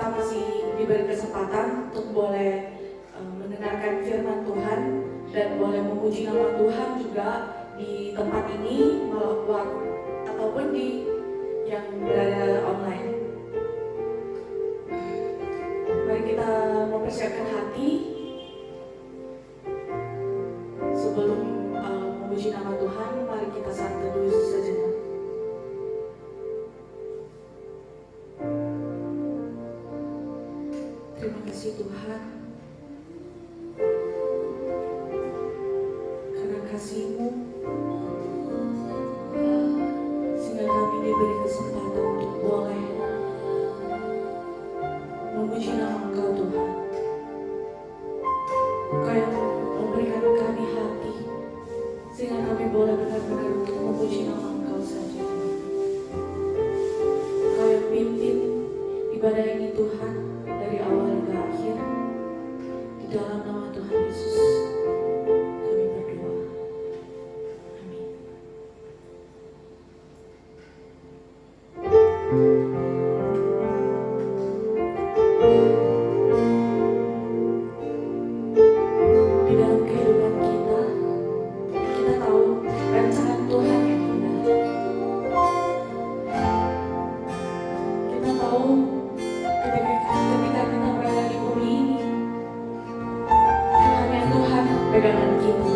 kita masih diberi kesempatan untuk boleh mendengarkan firman Tuhan dan boleh memuji nama Tuhan juga di tempat ini ataupun di yang berada online. Mari kita mempersiapkan hati sebelum memuji nama Tuhan. Mari kita santai dulu sejenak. Terima kasih Tuhan, karena kasih-Mu sehingga kami diberi kesempatan untuk boleh memuji nama Engkau Tuhan. Engkau yang memberikan kami hati sehingga kami boleh benar-benar untuk memuji nama Engkau saja. Engkau yang pimpin ibadah ini Tuhan dari awal hingga akhir. Di dalam nama Tuhan Yesus kami berdoa. Amin. Di dalam kehidupan kita, kita tahu rancangan Tuhan yang indah. Kita tahu ketika kita berada di bumi ini, hanya Tuhan pegangan kita.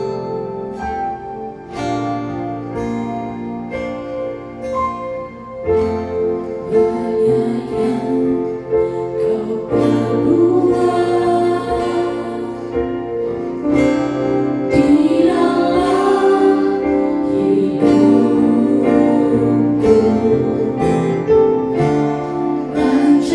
Rancangan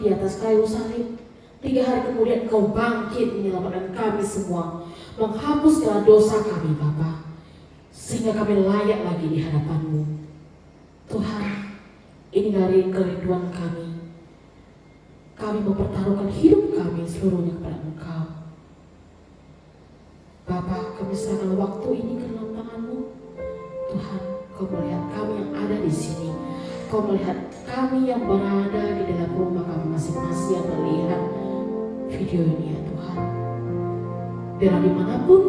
di atas kayu salib. 3 hari kemudian Engkau bangkit menyelamatkan kami semua, menghapus segala dosa kami Bapa, sehingga kami layak lagi di hadapan-Mu. Tuhan, ini dari kerinduan kami. Kami mempertaruhkan hidup kami seluruhnya kepada Engkau. Bapa, kami serahkan waktu ini ke dalam tangan-Mu. Tuhan, Kau melihat kami yang ada di sini. Kau melihat kami yang berada di dalam rumah kami masing-masing yang melihat video ini ya Tuhan. Biar dimanapun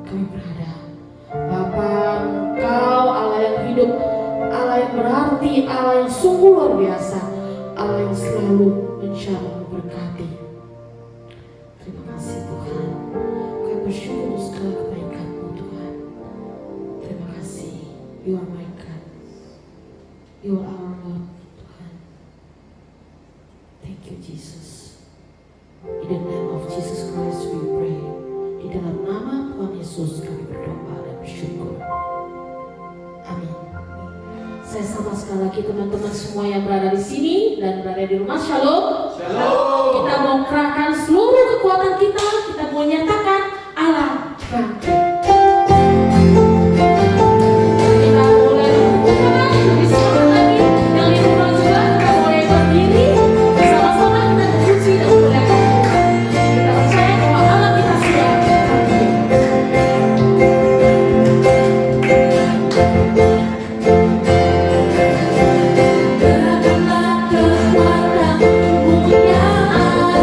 kami berada, Bapa, Engkau Allah yang hidup, Allah yang berarti, Allah yang sungguh luar biasa, Allah yang selalu menjamah memberkati. Terima kasih Tuhan. Kami bersyukur segala kebaikan-Mu Tuhan. Terima kasih. You are my God. You are our Lord Tuhan. Thank you Jesus. In the name of Jesus Christ we pray. Di dalam nama Tuhan Yesus kami berdoa dan bersyukur. Amin. Saya sapa sekali lagi teman-teman semua yang berada di sini dan berada di rumah. Shalom. Shalom. Kita mau kerahkan seluruh kekuatan kita. Kita mau nyatakan Allah bangkit. Kita boleh berkumpul lebih semangat lagi. Yang di rumah juga kita boleh berdiri bersama-sama kita memuji dan memuliakan Tuhan. Kita percaya bahwa Allah kita sudah bangkit. Berikanlah kekuatan tubuhnya Allah.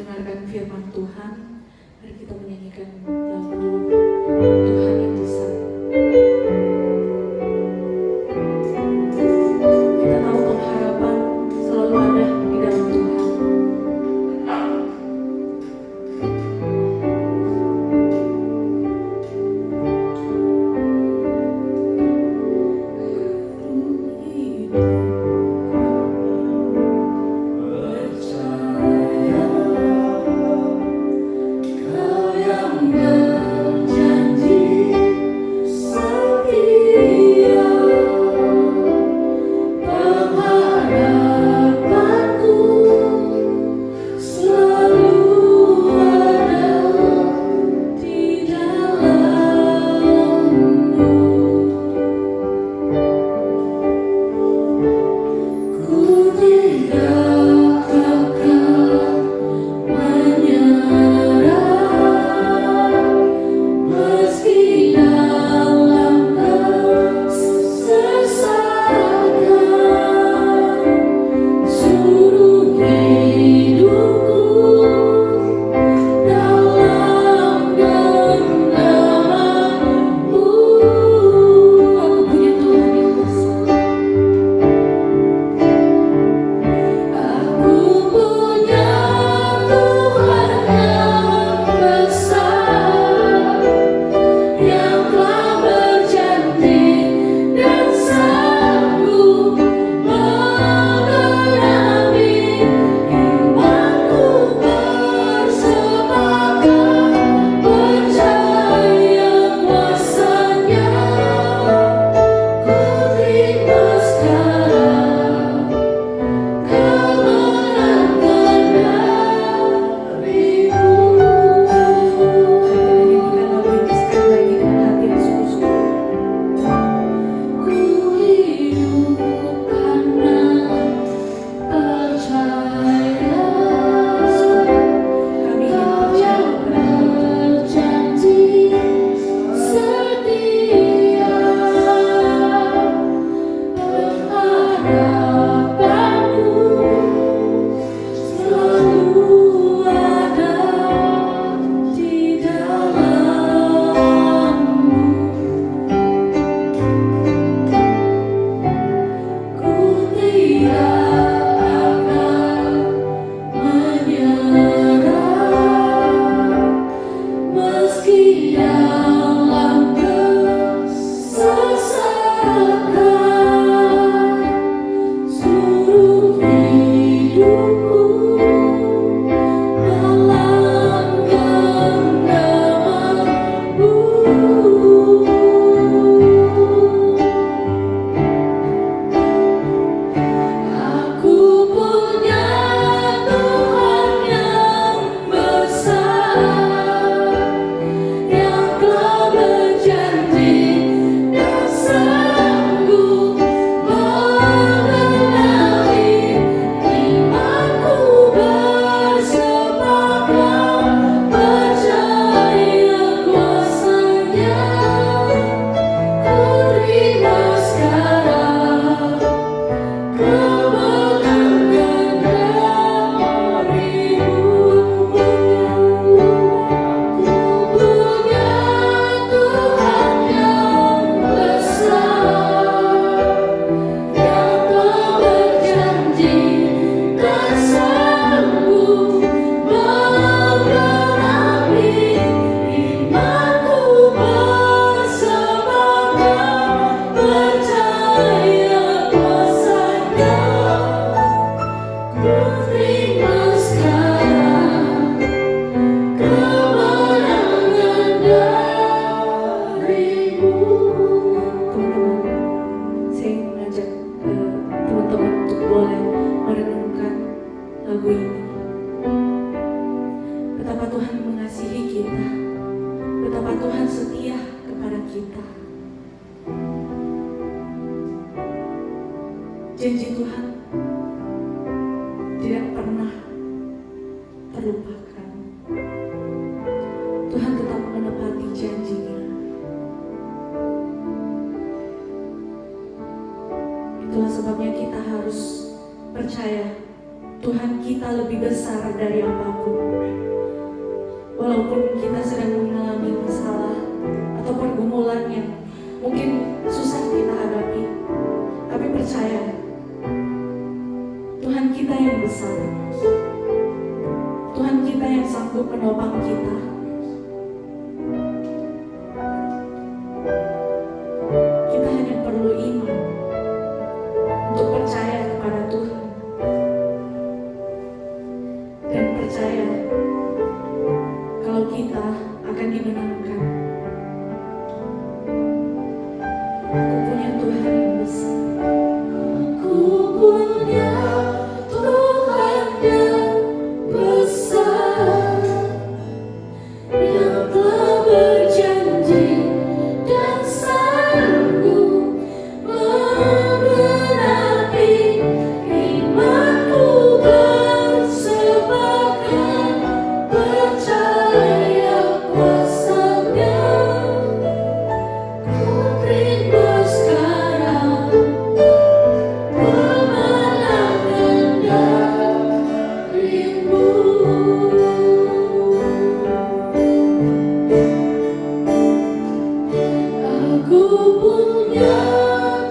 mendengarkan firman Tuhan, mari kita menyanyikan lagu Tuhan yang besar. Kita tahu pengharapan selalu ada di dalam Tuhan. Janji Tuhan tidak pernah terlupakan. Tuhan tetap menepati janjinya. Itulah sebabnya kita harus percaya Tuhan kita lebih besar dari apapun. sanggup menopang kita. Kita hanya perlu iman untuk percaya kepada Tuhan dan percaya kalau kita akan dimenangkan. Aku punya Tuhan yang besar. Aku punya Tuhan yang besar, yang telah berjanji dan sanggup menggenapi imanku bersebabkan percaya kuasa-Nya. Ku terima sekarang kemenangan darimu. Aku punya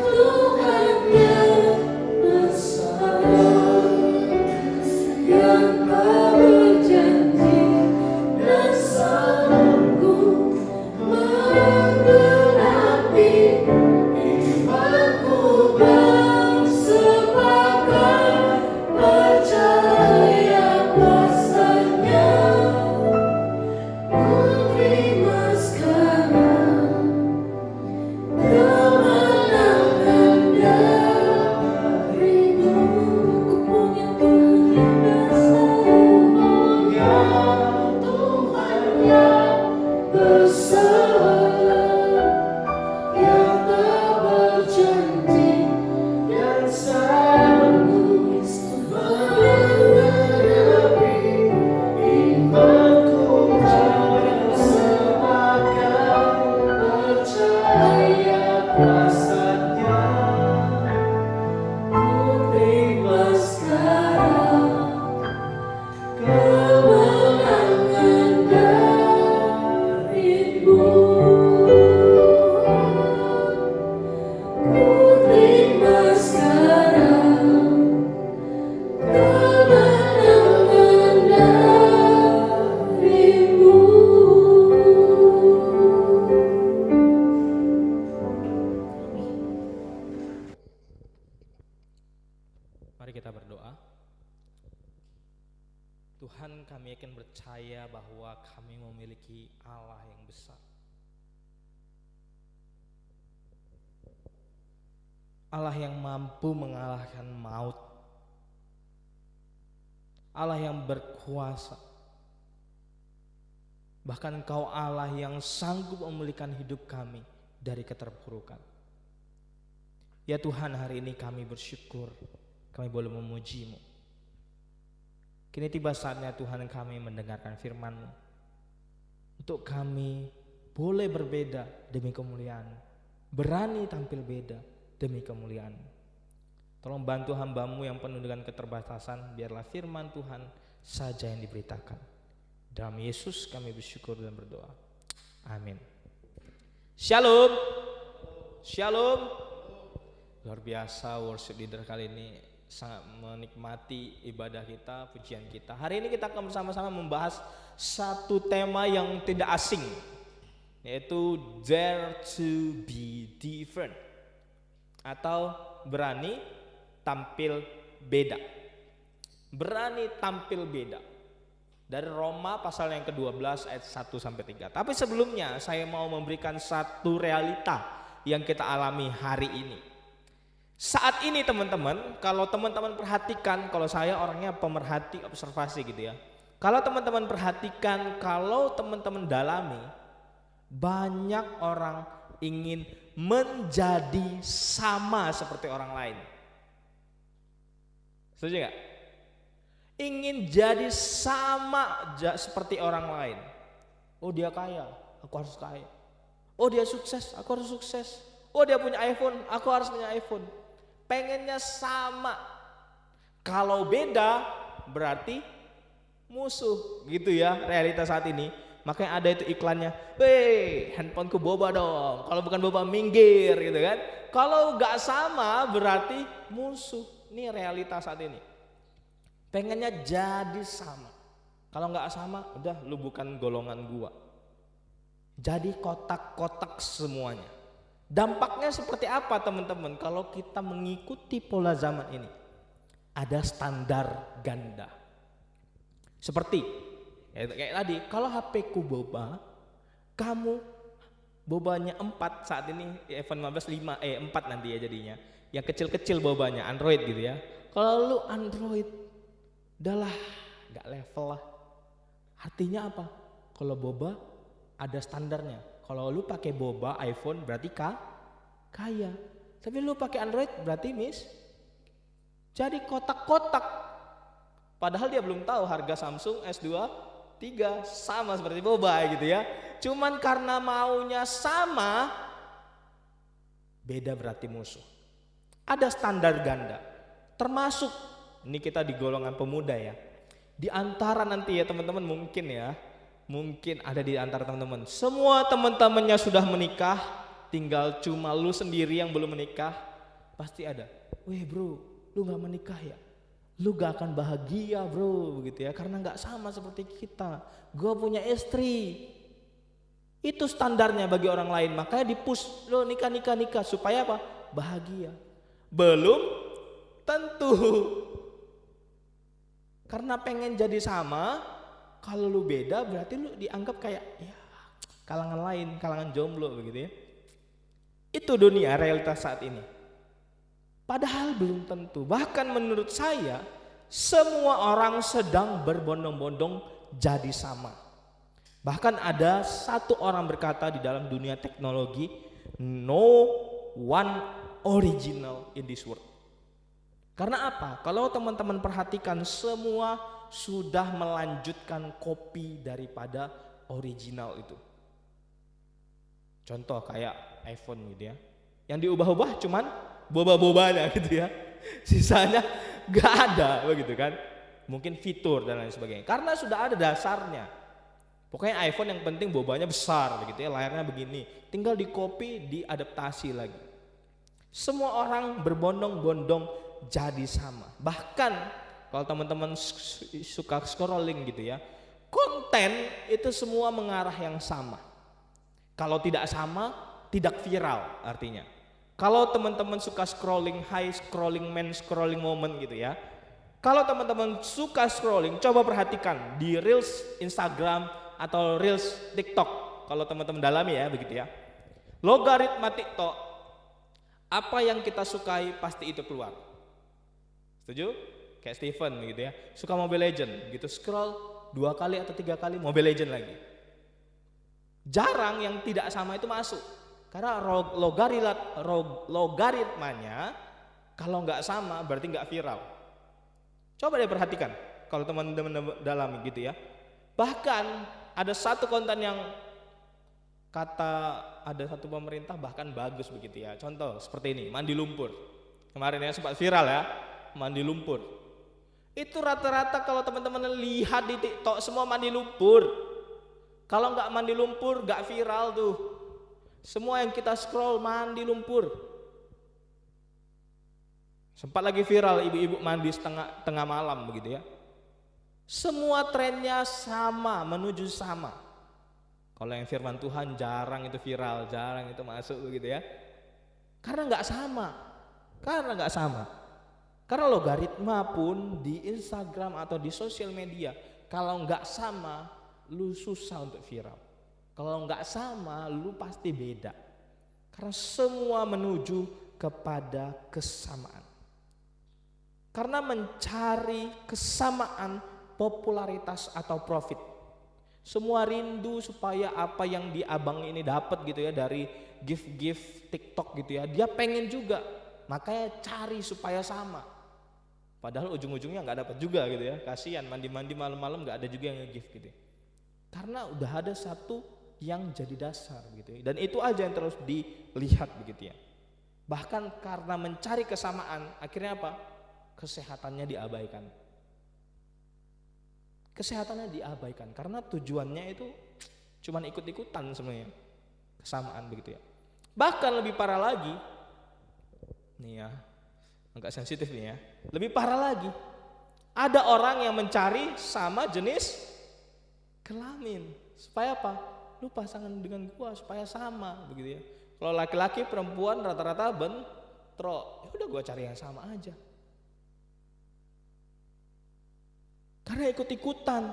Tuhan yang besar, yang telah berjanji dan sanggup menggenapi imanku bersebabkan percaya kuasa-Nya. Ku terima sekarang kemenangan darimu. Ku punya Tuhan yang besar, yang telah berjanji dan sanggup menggenapi imanku bersebabkan percaya kuasa-Nya. Ku terima sekarang kemenangan darimu. Ku terima sekarang kemenangan darimu. Mari kita berdoa. Tuhan, kami akan percaya bahwa kami memiliki Allah yang besar. Allah yang mampu mengalahkan maut. Allah yang berkuasa. Bahkan Engkau Allah yang sanggup memulihkan hidup kami dari keterpurukan. Ya Tuhan, hari ini kami bersyukur kami boleh memuji-Mu. Kini tiba saatnya Tuhan kami mendengarkan firman-Mu. Untuk kami boleh berbeda demi kemuliaan, berani tampil beda demi kemuliaan. Tolong bantu hamba-Mu yang penuh dengan keterbatasan, biarlah firman Tuhan saja yang diberitakan. Dalam Yesus kami bersyukur dan berdoa. Amin. Shalom. Shalom. Luar biasa worship leader kali ini sangat menikmati ibadah kita, pujian kita. Hari ini kita akan bersama-sama membahas satu tema yang tidak asing, yaitu dare to be different, atau berani tampil beda. Berani tampil beda. Dari Roma pasal yang ke-12 ayat 1-3. Tapi sebelumnya saya mau memberikan satu realita yang kita alami hari ini. Saat ini teman-teman, kalau teman-teman perhatikan, kalau saya orangnya pemerhati, observasi gitu ya. Kalau teman-teman perhatikan, kalau teman-teman dalami, banyak orang ingin menjadi sama seperti orang lain. Setuju gak? Ingin jadi sama seperti orang lain. Oh dia kaya, aku harus kaya. Oh dia sukses, aku harus sukses. Oh dia punya iPhone, aku harus punya iPhone. Pengennya sama. Kalau beda berarti musuh gitu ya realitas saat ini. Makanya ada itu iklannya, "Weh, handphoneku boba dong. Kalau bukan boba minggir," gitu kan. Kalau gak sama berarti musuh. Ini realitas saat ini. Pengennya jadi sama. Kalau nggak sama, udah lu bukan golongan gua. Jadi kotak-kotak semuanya. Dampaknya seperti apa teman-teman kalau kita mengikuti pola zaman ini? Ada standar ganda. Seperti kayak tadi, kalau HP ku boba, kamu bobanya 4 saat ini, iPhone 15 4 nanti ya jadinya. Yang kecil-kecil bobanya Android gitu ya. Kalau lu Android, udahlah nggak level lah. Artinya apa? Kalau boba ada standarnya. Kalau lu pakai boba iPhone berarti kaya. Tapi lu pakai Android berarti jadi kotak-kotak. Padahal dia belum tahu harga Samsung S2 3 sama seperti boba gitu ya. Cuman karena maunya sama, beda berarti musuh. Ada standar ganda. Termasuk ini kita di golongan pemuda ya. Di antara nanti ya teman-teman mungkin ada di antara teman-teman. Semua teman-temannya sudah menikah, tinggal cuma lu sendiri yang belum menikah. Pasti ada. Weh bro, lu gak menikah ya? Lu gak akan bahagia bro, begitu ya. Karena gak sama seperti kita. Gua punya istri. Itu standarnya bagi orang lain. Makanya di-push, lu nikah supaya apa? Bahagia. Belum tentu. Karena pengen jadi sama, kalau lu beda berarti lu dianggap kayak ya kalangan lain, kalangan jomblo begitu ya. Itu dunia realitas saat ini. Padahal belum tentu. Bahkan menurut saya semua orang sedang berbondong-bondong jadi sama. Bahkan ada satu orang berkata di dalam dunia teknologi, no one original in this world. Karena apa? Kalau teman-teman perhatikan semua sudah melanjutkan copy daripada original itu. Contoh kayak iPhone gitu ya. Yang diubah-ubah cuman boba-bobanya gitu ya. Sisanya gak ada begitu kan. Mungkin fitur dan lain sebagainya. Karena sudah ada dasarnya. Pokoknya iPhone yang penting bobanya besar begitu ya, layarnya begini. Tinggal di copy, diadaptasi lagi. Semua orang berbondong-bondong jadi sama. Bahkan kalau teman-teman suka scrolling gitu ya, konten itu semua mengarah yang sama. Kalau tidak sama, tidak viral artinya. Kalau teman-teman suka scrolling high, scrolling man, scrolling moment gitu ya. Kalau teman-teman suka scrolling, coba perhatikan di Reels Instagram atau Reels TikTok. Kalau teman-teman dalami ya begitu ya. Logaritma TikTok, apa yang kita sukai pasti itu keluar. Setuju? Kayak Steven gitu ya, suka Mobile Legend gitu, scroll 2 kali atau 3 kali Mobile Legend lagi. Jarang yang tidak sama itu masuk. Karena logaritmanya kalau nggak sama berarti nggak viral. Coba deh perhatikan kalau teman-teman dalami gitu ya. Bahkan ada satu konten yang kata ada satu pemerintah bahkan bagus begitu ya. Contoh seperti ini, mandi lumpur. Kemarin ya sempat viral ya, mandi lumpur. Itu rata-rata kalau teman-teman lihat di TikTok semua mandi lumpur. Kalau nggak mandi lumpur nggak viral tuh. Semua yang kita scroll mandi lumpur. Sempat lagi viral ibu-ibu mandi tengah malam begitu ya. Semua trennya sama, menuju sama. Kalau yang firman Tuhan jarang itu viral, jarang itu masuk begitu ya. Karena nggak sama. Karena logaritma pun di Instagram atau di sosial media kalau nggak sama, lu susah untuk viral. Kalau nggak sama, lu pasti beda. Karena semua menuju kepada kesamaan. Karena mencari kesamaan popularitas atau profit. Semua rindu supaya apa yang di abang ini dapat gitu ya dari gift TikTok gitu ya. Dia pengen juga, makanya cari supaya sama. Padahal ujung-ujungnya nggak dapat juga gitu ya. Kasihan mandi-mandi malam-malam nggak ada juga yang nge-gift gitu. Karena udah ada satu yang jadi dasar gitu ya. Dan itu aja yang terus dilihat begitu ya. Bahkan karena mencari kesamaan, akhirnya apa? Kesehatannya diabaikan. Kesehatannya diabaikan karena tujuannya itu cuman ikut-ikutan sebenarnya. Kesamaan begitu ya. Bahkan lebih parah lagi. Nih ya. Agak sensitif nih ya. Lebih parah lagi. Ada orang yang mencari sama jenis kelamin. Supaya apa? Lu pasangan dengan gua supaya sama begitu ya. Kalau laki-laki perempuan rata-rata bentrok, ya udah gua cari yang sama aja. Karena ikut-ikutan.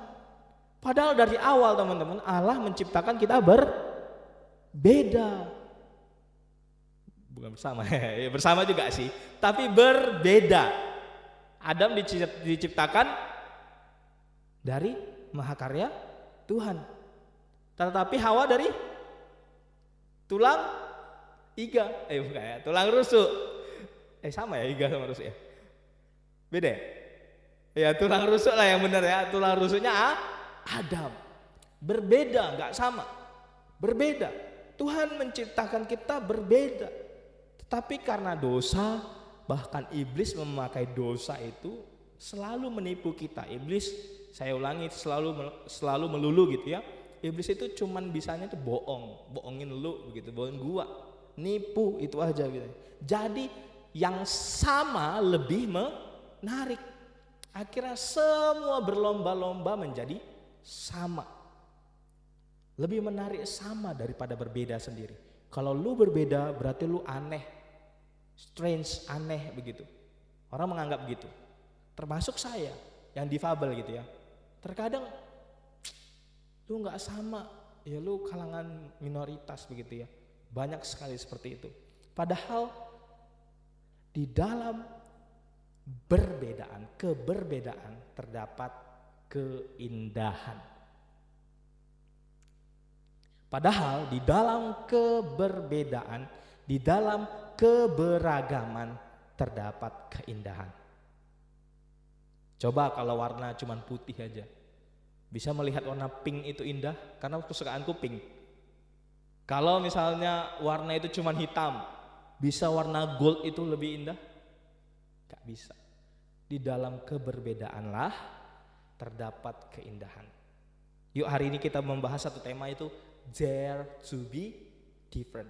Padahal dari awal teman-teman Allah menciptakan kita berbeda. Bukan bersama, ya bersama juga sih, tapi berbeda. Adam diciptakan dari mahakarya Tuhan. Tetapi Hawa dari tulang iga, bukan ya, tulang rusuk. Sama ya iga sama rusuk ya? Beda ya? Ya tulang rusuk lah yang benar ya, tulang rusuknya Adam. Berbeda, nggak sama. Berbeda. Tuhan menciptakan kita berbeda. Tetapi karena dosa, bahkan iblis memakai dosa itu selalu menipu kita. Iblis, saya ulangi, selalu melulu gitu ya. Iblis itu cuman bisanya tuh bohongin lu begitu, bohongin gua, nipu itu aja gitu. Jadi yang sama lebih menarik. Akhirnya semua berlomba-lomba menjadi sama. Lebih menarik sama daripada berbeda sendiri. Kalau lu berbeda berarti lu aneh, strange, aneh begitu. Orang menganggap begitu. Termasuk saya yang difabel gitu ya. Terkadang lu nggak sama, ya lu kalangan minoritas begitu ya. Banyak sekali seperti itu. Padahal di dalam keberbedaan terdapat keindahan. Padahal di dalam keberbedaan, di dalam keberagaman terdapat keindahan. Coba kalau warna cuman putih aja. Bisa melihat warna pink itu indah karena kesukaanku pink. Kalau misalnya warna itu cuman hitam, bisa warna gold itu lebih indah? Gak bisa. Di dalam keberbedaanlah terdapat keindahan. Yuk hari ini kita membahas satu tema itu Dare to be different.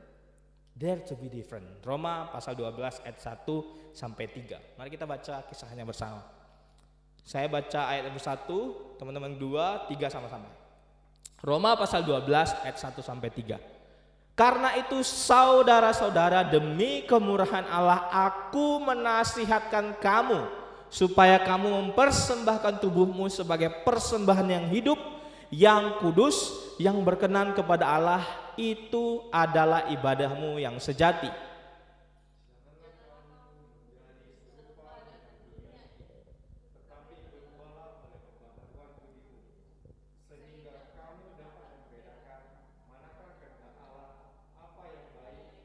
Dare to be different. Roma pasal 12 ayat 1 sampai 3. Mari kita baca kisahnya bersama. Saya baca ayat nomor 1, teman-teman 2, 3 sama-sama. Roma pasal 12 ayat 1 sampai 3. Karena itu saudara-saudara, demi kemurahan Allah aku menasihatkan kamu supaya kamu mempersembahkan tubuhmu sebagai persembahan yang hidup, yang kudus, yang berkenan kepada Allah, itu adalah ibadahmu yang sejati.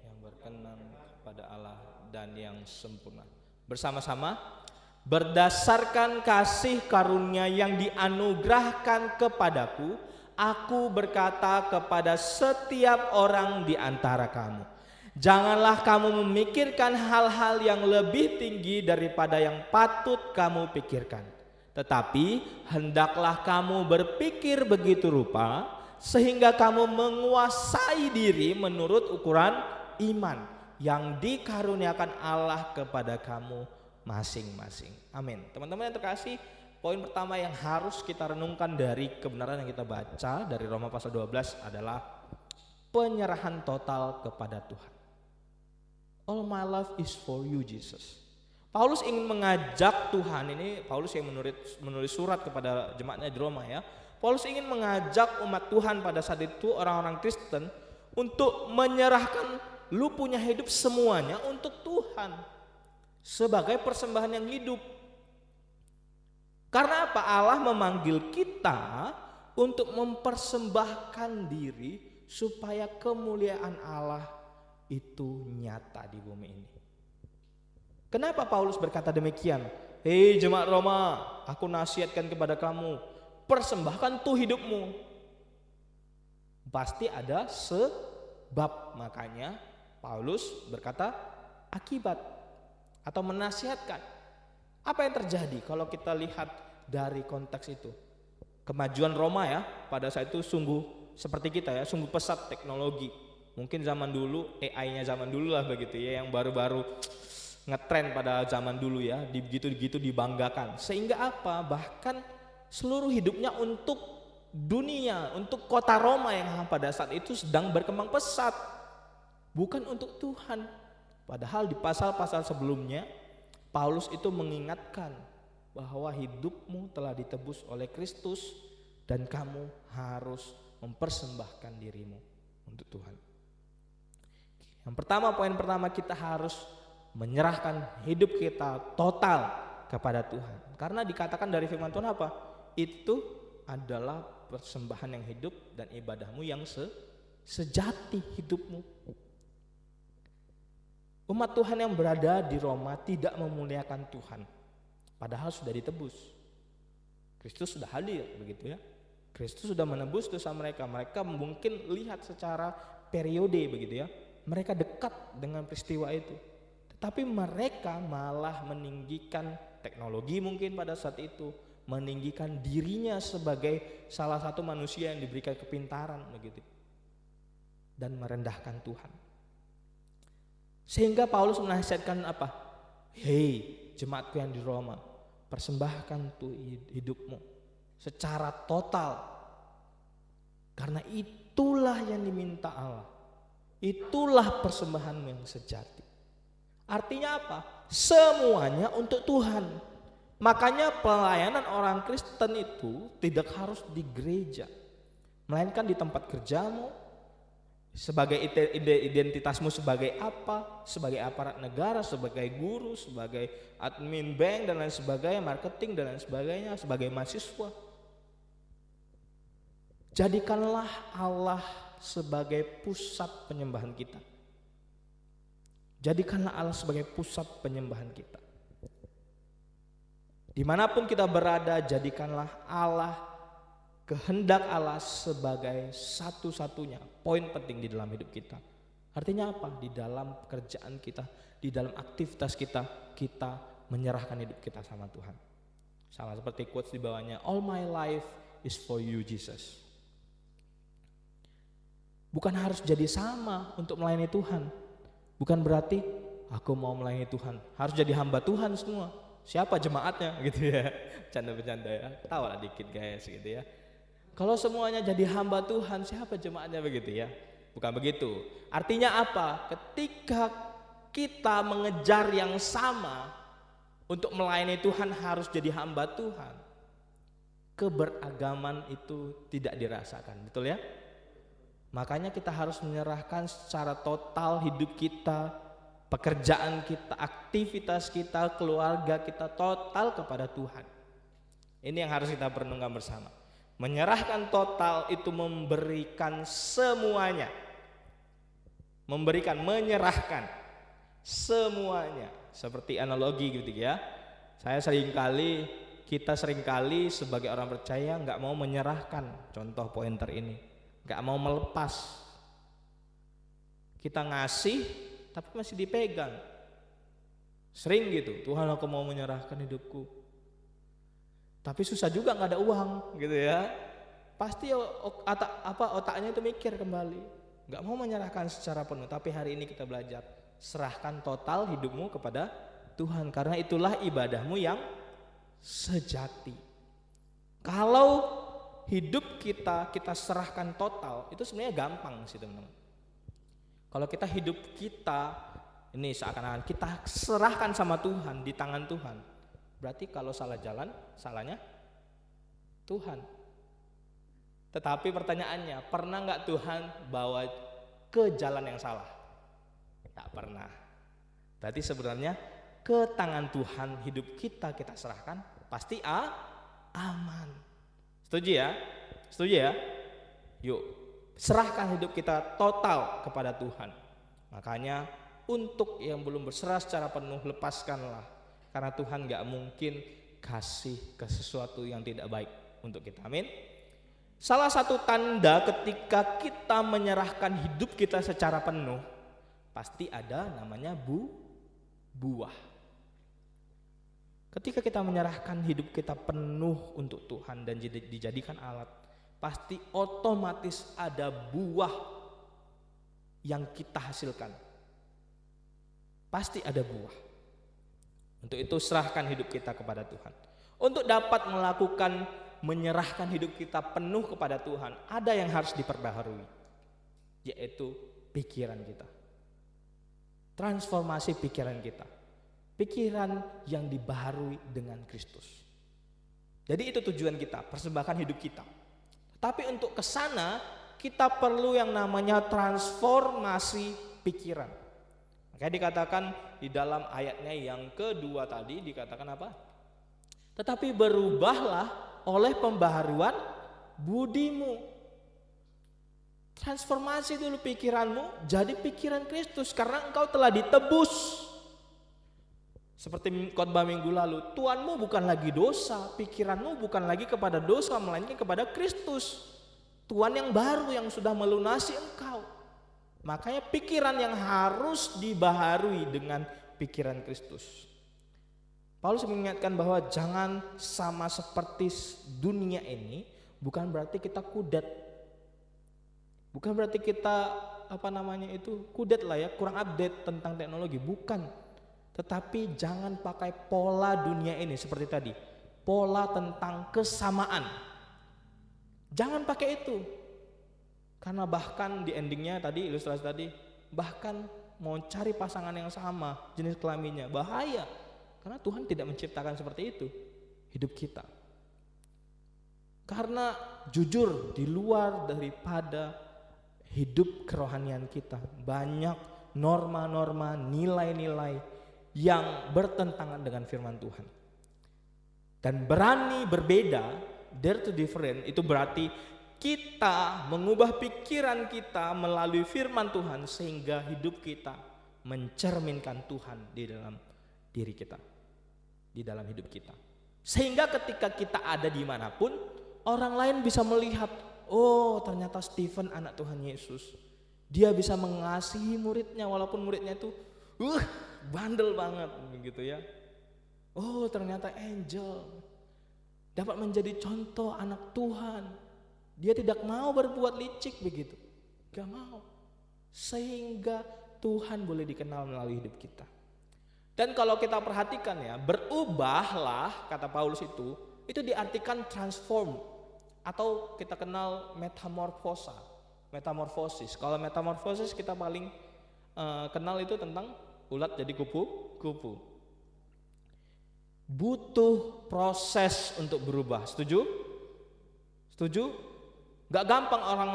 Yang berkenan kepada Allah dan yang sempurna. Bersama-sama, berdasarkan kasih karunia yang dianugerahkan kepadaku, aku berkata kepada setiap orang di antara kamu, janganlah kamu memikirkan hal-hal yang lebih tinggi daripada yang patut kamu pikirkan. Tetapi hendaklah kamu berpikir begitu rupa sehingga kamu menguasai diri menurut ukuran iman yang dikaruniakan Allah kepada kamu masing-masing. Amin. Teman-teman yang terkasih, poin pertama yang harus kita renungkan dari kebenaran yang kita baca dari Roma pasal 12 adalah penyerahan total kepada Tuhan. All my life is for you, Jesus. Paulus ingin mengajak Tuhan, ini Paulus yang menulis surat kepada jemaatnya di Roma ya. Paulus ingin mengajak umat Tuhan pada saat itu, orang-orang Kristen, untuk menyerahkan lu punya hidup semuanya untuk Tuhan sebagai persembahan yang hidup. Karena apa? Allah memanggil kita untuk mempersembahkan diri supaya kemuliaan Allah itu nyata di bumi ini. Kenapa Paulus berkata demikian? Hei jemaat Roma, aku nasihatkan kepada kamu, persembahkan tuh hidupmu. Pasti ada sebab, makanya Paulus berkata akibat atau menasihatkan. Apa yang terjadi kalau kita lihat dari konteks itu? Kemajuan Roma ya pada saat itu sungguh seperti kita ya, sungguh pesat teknologi. Mungkin zaman dulu AI-nya zaman dulu lah begitu ya, yang baru-baru ngetren pada zaman dulu ya, begitu-begitu dibanggakan. Sehingga apa? Bahkan seluruh hidupnya untuk dunia, untuk kota Roma yang pada saat itu sedang berkembang pesat, bukan untuk Tuhan. Padahal di pasal-pasal sebelumnya Paulus itu mengingatkan bahwa hidupmu telah ditebus oleh Kristus dan kamu harus mempersembahkan dirimu untuk Tuhan. Yang pertama, poin pertama, kita harus menyerahkan hidup kita total kepada Tuhan. Karena dikatakan dari firman Tuhan apa? Itu adalah persembahan yang hidup dan ibadahmu yang sejati hidupmu. Umat Tuhan yang berada di Roma tidak memuliakan Tuhan, padahal sudah ditebus. Kristus sudah hadir, begitu ya. Kristus sudah menebus dosa mereka. Mereka mungkin lihat secara periode, begitu ya. Mereka dekat dengan peristiwa itu. Tetapi mereka malah meninggikan teknologi mungkin pada saat itu, meninggikan dirinya sebagai salah satu manusia yang diberikan kepintaran, begitu. Dan merendahkan Tuhan. Sehingga Paulus menasihatkan apa? Hei, jemaatku yang di Roma, persembahkan tuh hidupmu secara total. Karena itulah yang diminta Allah. Itulah persembahan yang sejati. Artinya apa? Semuanya untuk Tuhan. Makanya pelayanan orang Kristen itu tidak harus di gereja, melainkan di tempat kerjamu, sebagai identitasmu sebagai apa, sebagai aparat negara, sebagai guru, sebagai admin bank dan lain sebagainya, marketing dan lain sebagainya, sebagai mahasiswa. Jadikanlah Allah sebagai pusat penyembahan kita. Jadikanlah Allah sebagai pusat penyembahan kita. Dimanapun kita berada, jadikanlah Allah, kehendak Allah sebagai satu-satunya poin penting di dalam hidup kita. Artinya apa? Di dalam pekerjaan kita, di dalam aktivitas kita, kita menyerahkan hidup kita sama Tuhan. Sama seperti quotes di bawahnya, all my life is for you Jesus. Bukan harus jadi sama untuk melayani Tuhan. Bukan berarti aku mau melayani Tuhan harus jadi hamba Tuhan semua. Siapa jemaatnya gitu ya. Bercanda-bercanda ya. Tawalah dikit guys gitu ya. Kalau semuanya jadi hamba Tuhan, siapa jemaatnya begitu ya? Bukan begitu. Artinya apa? Ketika kita mengejar yang sama untuk melayani Tuhan harus jadi hamba Tuhan, keberagaman itu tidak dirasakan, betul ya? Makanya kita harus menyerahkan secara total hidup kita, pekerjaan kita, aktivitas kita, keluarga kita total kepada Tuhan. Ini yang harus kita renungkan bersama. Menyerahkan total itu memberikan semuanya. Menyerahkan semuanya. Seperti analogi gitu ya. Kita seringkali sebagai orang percaya nggak mau menyerahkan. Contoh pointer ini. Gak mau melepas. Kita ngasih tapi masih dipegang. Sering gitu, Tuhan aku mau menyerahkan hidupku, tapi susah juga gak ada uang gitu ya. Pasti otaknya itu mikir kembali. Gak mau menyerahkan secara penuh. Tapi hari ini kita belajar, serahkan total hidupmu kepada Tuhan, karena itulah ibadahmu yang sejati. Kalau hidup kita serahkan total, itu sebenarnya gampang sih teman-teman. Kalau kita hidup kita ini seakan-akan kita serahkan sama Tuhan, di tangan Tuhan, berarti kalau salah jalan, salahnya Tuhan. Tetapi pertanyaannya, pernah gak Tuhan bawa ke jalan yang salah? Tak pernah. Berarti sebenarnya ke tangan Tuhan hidup kita serahkan, pasti aman. Setuju ya? Setuju ya? Yuk, serahkan hidup kita total kepada Tuhan. Makanya untuk yang belum berserah secara penuh, lepaskanlah. Karena Tuhan gak mungkin kasih ke sesuatu yang tidak baik untuk kita. Amin. Salah satu tanda ketika kita menyerahkan hidup kita secara penuh, pasti ada namanya buah. Ketika kita menyerahkan hidup kita penuh untuk Tuhan dan dijadikan alat, pasti otomatis ada buah yang kita hasilkan. Pasti ada buah. Untuk itu serahkan hidup kita kepada Tuhan. Untuk dapat melakukan menyerahkan hidup kita penuh kepada Tuhan, ada yang harus diperbaharui, yaitu pikiran kita. Transformasi pikiran kita. Pikiran yang dibaharui dengan Kristus. Jadi itu tujuan kita, persembahkan hidup kita. Tapi untuk ke sana kita perlu yang namanya transformasi pikiran. Makanya dikatakan di dalam ayatnya yang kedua tadi dikatakan apa? Tetapi berubahlah oleh pembaharuan budimu. Transformasi dulu pikiranmu jadi pikiran Kristus karena engkau telah ditebus. Seperti khotbah minggu lalu, tuanmu bukan lagi dosa, pikiranmu bukan lagi kepada dosa, melainkan kepada Kristus. Tuan yang baru yang sudah melunasi engkau. Makanya pikiran yang harus dibaharui dengan pikiran Kristus. Paulus mengingatkan bahwa jangan sama seperti dunia ini, bukan berarti kita kudet. Bukan berarti kita kudet lah ya, kurang update tentang teknologi, bukan. Tetapi jangan pakai pola dunia ini seperti tadi. Pola tentang kesamaan. Jangan pakai itu. Karena bahkan di endingnya tadi, ilustrasi tadi, bahkan mau cari pasangan yang sama jenis kelaminnya, bahaya. Karena Tuhan tidak menciptakan seperti itu hidup kita. Karena jujur di luar daripada hidup kerohanian kita banyak norma-norma, nilai-nilai yang bertentangan dengan firman Tuhan. Dan berani berbeda, dare to different, itu berarti kita mengubah pikiran kita melalui firman Tuhan sehingga hidup kita mencerminkan Tuhan di dalam diri kita, di dalam hidup kita. Sehingga ketika kita ada dimanapun, orang lain bisa melihat, oh ternyata Stephen anak Tuhan Yesus. Dia bisa mengasihi muridnya walaupun muridnya itu bandel banget begitu ya. Oh ternyata Angel dapat menjadi contoh anak Tuhan. Dia tidak mau berbuat licik begitu, gak mau. Sehingga Tuhan boleh dikenal melalui hidup kita. Dan kalau kita perhatikan ya, berubahlah kata Paulus itu diartikan transform atau kita kenal metamorfosis. Kalau metamorfosis kita paling kenal itu tentang ulat jadi kupu-kupu. Butuh proses untuk berubah. Setuju? Setuju? Gak gampang orang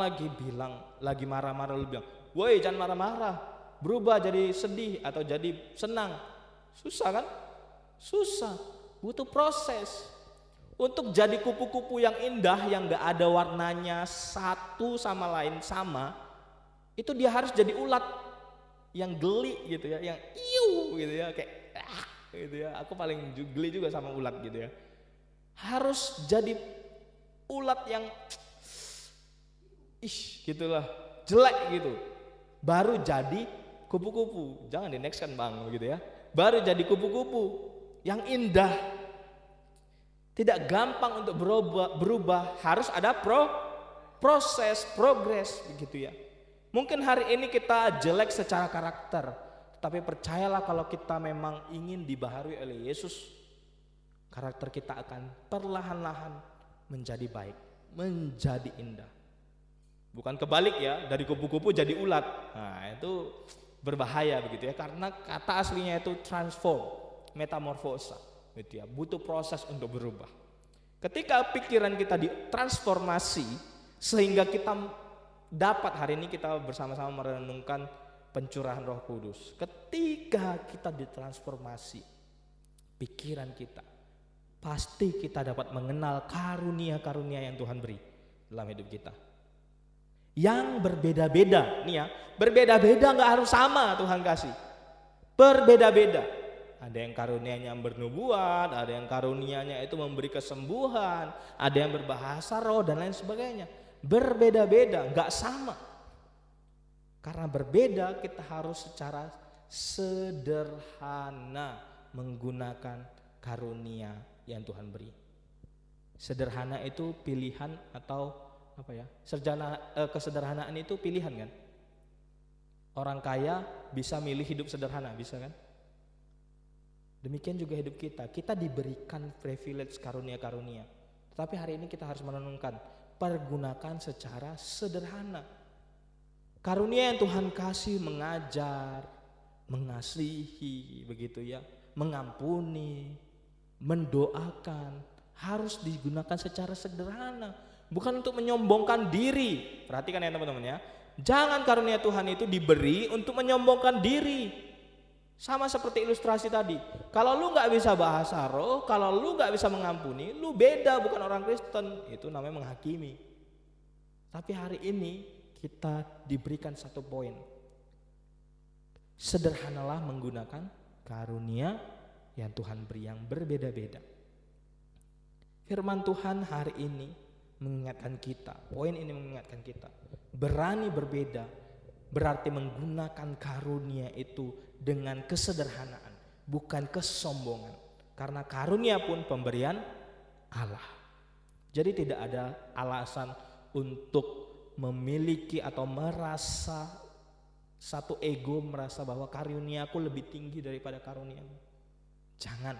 lagi marah-marah lu bilang, woi jangan marah-marah, berubah jadi sedih atau jadi senang. Susah kan? Susah. Butuh proses. Untuk jadi kupu-kupu yang indah yang gak ada warnanya satu sama lain sama, itu dia harus jadi ulat yang geli gitu ya, yang iu gitu ya, kayak gitu ya. Aku paling geli juga sama ulat gitu ya. Harus jadi ulat yang gitulah, jelek gitu. Baru jadi kupu-kupu. Jangan di next kan Bang gitu ya. Baru jadi kupu-kupu yang indah. Tidak gampang untuk berubah, harus ada proses, progres begitu ya. Mungkin hari ini kita jelek secara karakter, tapi percayalah kalau kita memang ingin dibaharui oleh Yesus, karakter kita akan perlahan-lahan menjadi baik, menjadi indah. Bukan kebalik ya, dari kupu-kupu jadi ulat. Nah, itu berbahaya begitu ya, karena kata aslinya itu transform, metamorfosa, gitu ya. Butuh proses untuk berubah. Ketika pikiran kita ditransformasi sehingga kita dapat, hari ini kita bersama-sama merenungkan pencurahan Roh Kudus. Ketika kita ditransformasi pikiran kita, pasti kita dapat mengenal karunia-karunia yang Tuhan beri dalam hidup kita. Yang berbeda-beda, nih ya, berbeda-beda nggak harus sama Tuhan kasih. Berbeda-beda. Ada yang karunianya bernubuat, ada yang karunianya itu memberi kesembuhan, ada yang berbahasa roh dan lain sebagainya. Berbeda-beda, nggak sama. Karena berbeda, kita harus secara sederhana menggunakan karunia yang Tuhan beri. Sederhana itu pilihan atau apa ya? Kesederhanaan itu pilihan kan? Orang kaya bisa milih hidup sederhana, bisa kan? Demikian juga hidup kita. Kita diberikan privilege karunia-karunia. Tetapi hari ini kita harus merenungkan, pergunakan secara sederhana. Karunia yang Tuhan kasih mengajar, mengasihi, begitu ya, mengampuni, mendoakan, harus digunakan secara sederhana, bukan untuk menyombongkan diri. Perhatikan ya teman-teman ya. Jangan karunia Tuhan itu diberi untuk menyombongkan diri. Sama seperti ilustrasi tadi. Kalau lu gak bisa bahasa roh, kalau lu gak bisa mengampuni, lu beda, bukan orang Kristen. Itu namanya menghakimi. Tapi hari ini kita diberikan satu poin. Sederhanalah menggunakan karunia yang Tuhan beri yang berbeda-beda. Firman Tuhan hari ini mengingatkan kita, poin ini mengingatkan kita, berani berbeda berarti menggunakan karunia itu dengan kesederhanaan, bukan kesombongan. Karena karunia pun pemberian Allah. Jadi tidak ada alasan untuk memiliki atau merasa satu ego, merasa bahwa karunia aku lebih tinggi daripada karuniamu. Jangan,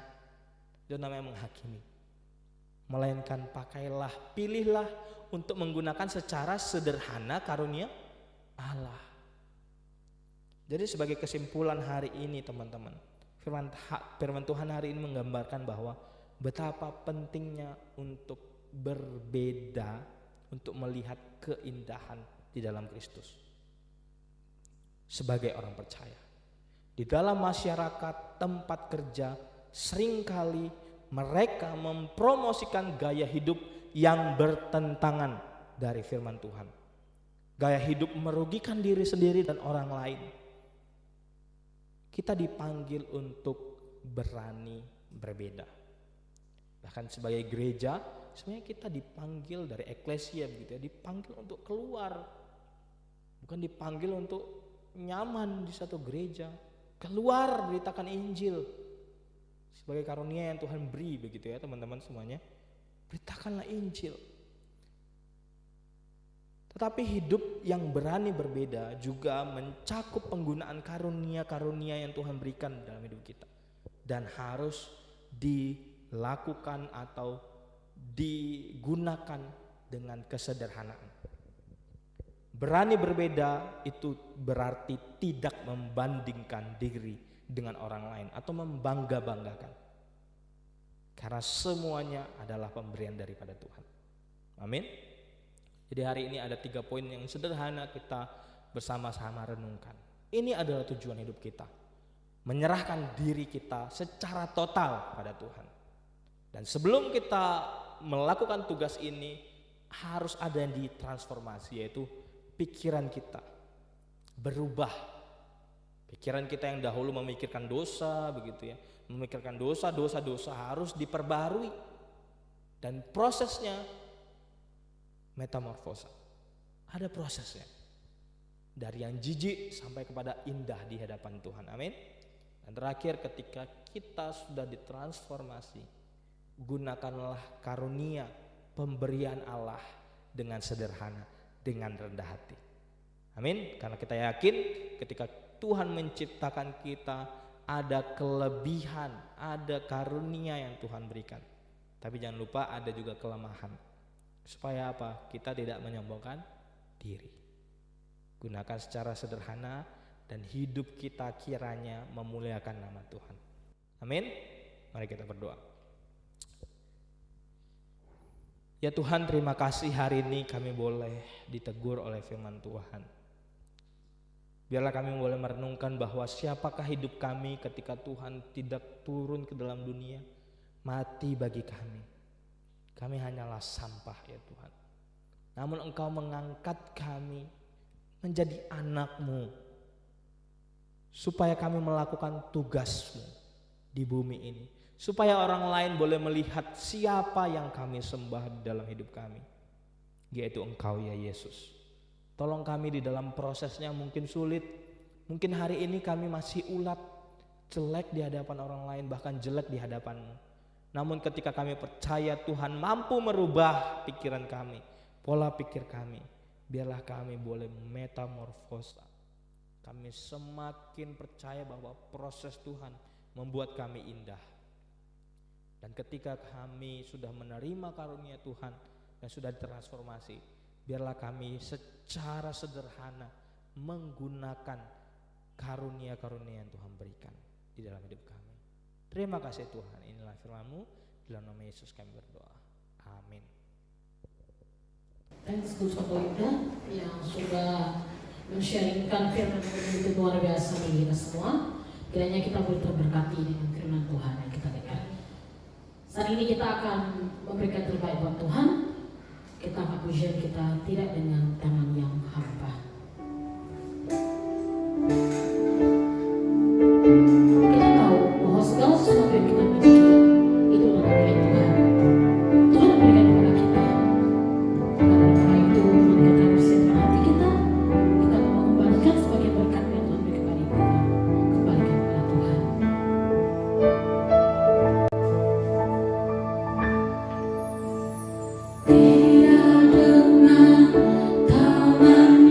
itu namanya menghakimi. Melainkan pakailah, pilihlah untuk menggunakan secara sederhana karunia Allah. Jadi sebagai kesimpulan hari ini teman-teman, firman Tuhan hari ini menggambarkan bahwa betapa pentingnya untuk berbeda, untuk melihat keindahan di dalam Kristus. Sebagai orang percaya, di dalam masyarakat, tempat kerja, seringkali mereka mempromosikan gaya hidup yang bertentangan dari firman Tuhan. Gaya hidup merugikan diri sendiri dan orang lain. Kita dipanggil untuk berani berbeda. Bahkan sebagai gereja, sebenarnya kita dipanggil dari eklesia begitu ya, dipanggil untuk keluar. Bukan dipanggil untuk nyaman di satu gereja. Keluar beritakan Injil. Sebagai karunia yang Tuhan beri begitu ya teman-teman semuanya. Beritakanlah Injil. Tetapi hidup yang berani berbeda juga mencakup penggunaan karunia-karunia yang Tuhan berikan dalam hidup kita. Dan harus dilakukan atau digunakan dengan kesederhanaan. Berani berbeda itu berarti tidak membandingkan diri dengan orang lain atau membangga-banggakan. Karena semuanya adalah pemberian daripada Tuhan. Amin. Jadi hari ini ada 3 poin yang sederhana kita bersama-sama renungkan. Ini adalah tujuan hidup kita. Menyerahkan diri kita secara total pada Tuhan. Dan sebelum kita melakukan tugas ini harus ada yang ditransformasi, yaitu pikiran kita berubah. Pikiran kita yang dahulu memikirkan dosa begitu ya, memikirkan dosa harus diperbarui. Dan prosesnya metamorfosa. Ada prosesnya. Dari yang jijik sampai kepada indah di hadapan Tuhan. Amin. Dan terakhir ketika kita sudah ditransformasi, gunakanlah karunia pemberian Allah dengan sederhana, dengan rendah hati. Amin. Karena kita yakin ketika Tuhan menciptakan kita ada kelebihan, ada karunia yang Tuhan berikan. Tapi jangan lupa ada juga kelemahan. Supaya apa? Kita tidak menyombongkan diri. Gunakan secara sederhana dan hidup kita kiranya memuliakan nama Tuhan. Amin. Mari kita berdoa. Ya Tuhan, terima kasih hari ini kami boleh ditegur oleh firman Tuhan. Biarlah kami boleh merenungkan bahwa siapakah hidup kami ketika Tuhan tidak turun ke dalam dunia, mati bagi kami. Kami hanyalah sampah ya Tuhan. Namun Engkau mengangkat kami menjadi anak-Mu, supaya kami melakukan tugas-Mu di bumi ini. Supaya orang lain boleh melihat siapa yang kami sembah di dalam hidup kami, yaitu Engkau ya Yesus. Tolong kami di dalam prosesnya mungkin sulit. Mungkin hari ini kami masih ulat, jelek di hadapan orang lain, bahkan jelek di hadapan-Mu. Namun ketika kami percaya Tuhan mampu merubah pikiran kami, pola pikir kami, biarlah kami boleh metamorfosa. Kami semakin percaya bahwa proses Tuhan membuat kami indah. Dan ketika kami sudah menerima karunia Tuhan dan sudah transformasi, biarlah kami secara sederhana menggunakan karunia-karunia yang Tuhan berikan di dalam hidup kami. Terima kasih Tuhan, inilah firman-Mu, dalam nama Yesus kami berdoa. Amin. Thanks to Sopo Yuda yang sudah men-sharingkan firman yang begitu luar biasa bagi kita semua. Kiranya kita boleh terberkati dengan firman Tuhan yang kita dengar. Saat ini kita akan memberikan terbaik buat Tuhan. Kita akan pujian kita tidak dengan tangan yang hampa. Kita tahu bahwa segala sesuatu yang kita miliki itu adalah milik Tuhan. Tuhan memberikan kepada kita. Maka dari itu meningkatkan kesehatan hati kita mau mengembalikan sebagai berkat yang Tuhan beri kepada kita. Kembalikan kepada Tuhan. Tidak dengan tangan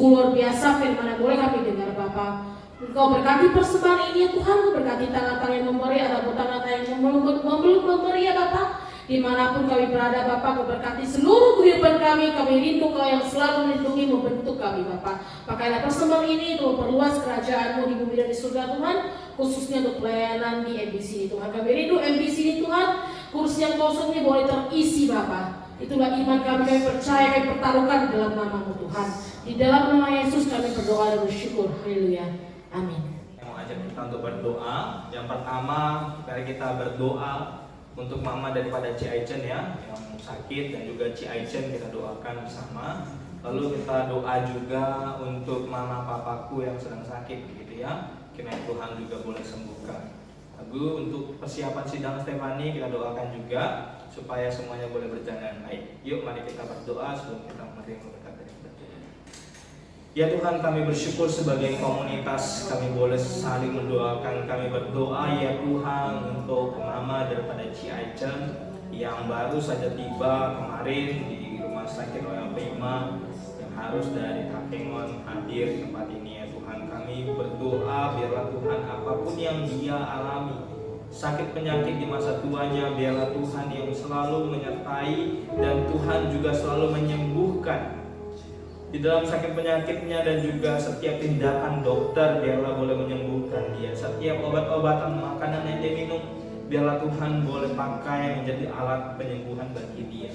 Sungguh luar biasa firman yang boleh kami dengar Bapa. Engkau berkati persembahan ini ya Tuhan, Engkau berkati tangan-tangan yang memberi ataupun tangan-tangan yang belum memberi ya Bapa. Dimanapun kami berada Bapa, Kau berkati seluruh kehidupan kami rindu Kau yang selalu melindungi membentuk kami Bapa. Pakailah persembahan ini untuk memperluas kerajaan-Mu di bumi dan di surga Tuhan, khususnya untuk pelayanan di MBC ini Tuhan. Kami rindu MBC ini Tuhan, kursi yang kosong ini boleh terisi Bapa. Itulah iman kami percaya, kami pertaruhkan di dalam nama-Mu Tuhan. Di dalam nama Yesus kami berdoa dan bersyukur. Haleluya. Amin. Mau ajak kita untuk berdoa. Yang pertama, mari kita berdoa untuk mama daripada Ci Aichen ya, yang sakit, dan juga Ci Aichen kita doakan bersama. Lalu kita doa juga untuk mama papaku yang sedang sakit begitu ya. Kiranya Tuhan juga boleh sembuhkan. Lalu untuk persiapan sidang Stefani kita doakan juga supaya semuanya boleh berjalan dengan baik. Yuk mari kita berdoa sebelum kita menerima berkat dari kita. Ya Tuhan, kami bersyukur sebagai komunitas kami boleh saling mendoakan. Kami berdoa ya Tuhan untuk mama daripada Ci Aichen yang baru saja tiba kemarin di rumah sakit Royal Prima, yang harus dari Takengon hadir di tempat ini ya Tuhan. Kami berdoa biarlah Tuhan apapun yang dia alami, sakit penyakit di masa tuanya, biarlah Tuhan yang selalu menyertai dan Tuhan juga selalu menyembuhkan di dalam sakit penyakitnya, dan juga setiap tindakan dokter biarlah boleh menyembuhkan dia. Setiap obat-obatan makanan yang dia minum biarlah Tuhan boleh pakai menjadi alat penyembuhan bagi dia.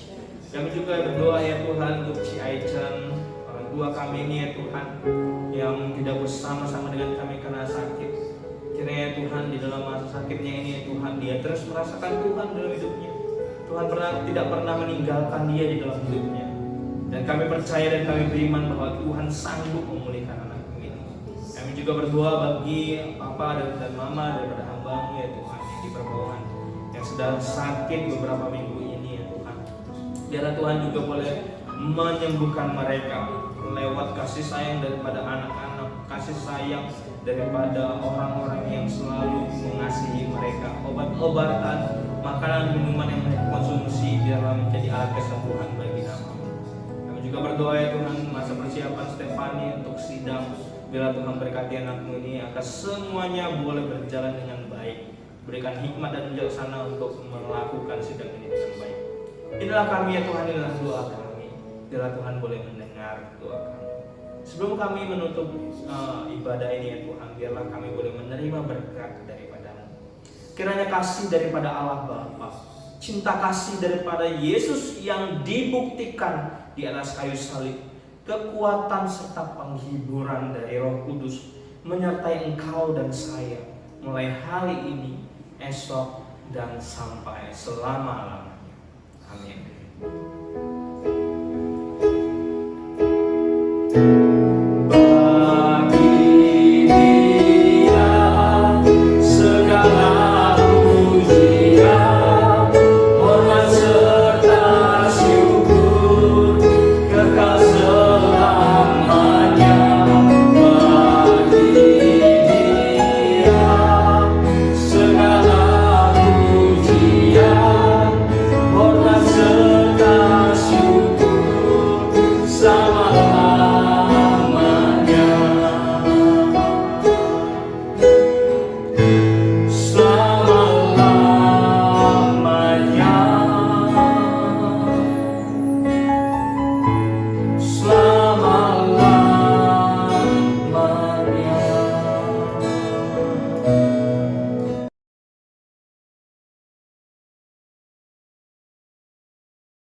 Kami juga berdoa ya Tuhan untuk Ci Aichen, orang tua kami ini ya Tuhan, yang tidak bersama-sama dengan kami karena sakit. Kiranya Tuhan di dalam masa sakitnya ini ya Tuhan, dia terus merasakan Tuhan dalam hidupnya. Tuhan tidak pernah meninggalkan dia di dalam hidupnya. Dan kami percaya dan kami beriman bahwa Tuhan sanggup memulihkan anakku ini. Kami juga berdoa bagi Papa dan Mama daripada hamba-Mu ya Tuhan, yang di Perbawahan, yang sedang sakit beberapa minggu ini ya Tuhan. Biarlah Tuhan juga boleh menyembuhkan mereka lewat kasih sayang daripada anak-anak, kasih sayang daripada orang-orang yang selalu mengasihi mereka. Obat-obatan, makanan, minuman yang mereka konsumsi biarlah menjadi alat kesembuhan bagi nama-Mu. Juga berdoa ya Tuhan masa persiapan Stefani untuk sidang, biarlah Tuhan berkati anakmu ini agar semuanya boleh berjalan dengan baik, berikan hikmat dan bijaksana untuk melakukan sidang ini dengan baik. Inilah kami ya Tuhan, inilah doa kami, biarlah Tuhan boleh mendengar doa kami. Sebelum kami menutup ibadah ini ya Tuhan, biarlah kami boleh menerima berkat daripada-Mu. Kiranya kasih daripada Allah Bapa, cinta kasih daripada Yesus yang dibuktikan di atas kayu salib, kekuatan serta penghiburan dari Roh Kudus menyertai engkau dan saya mulai hari ini, esok, dan sampai selama-lamanya. Amin.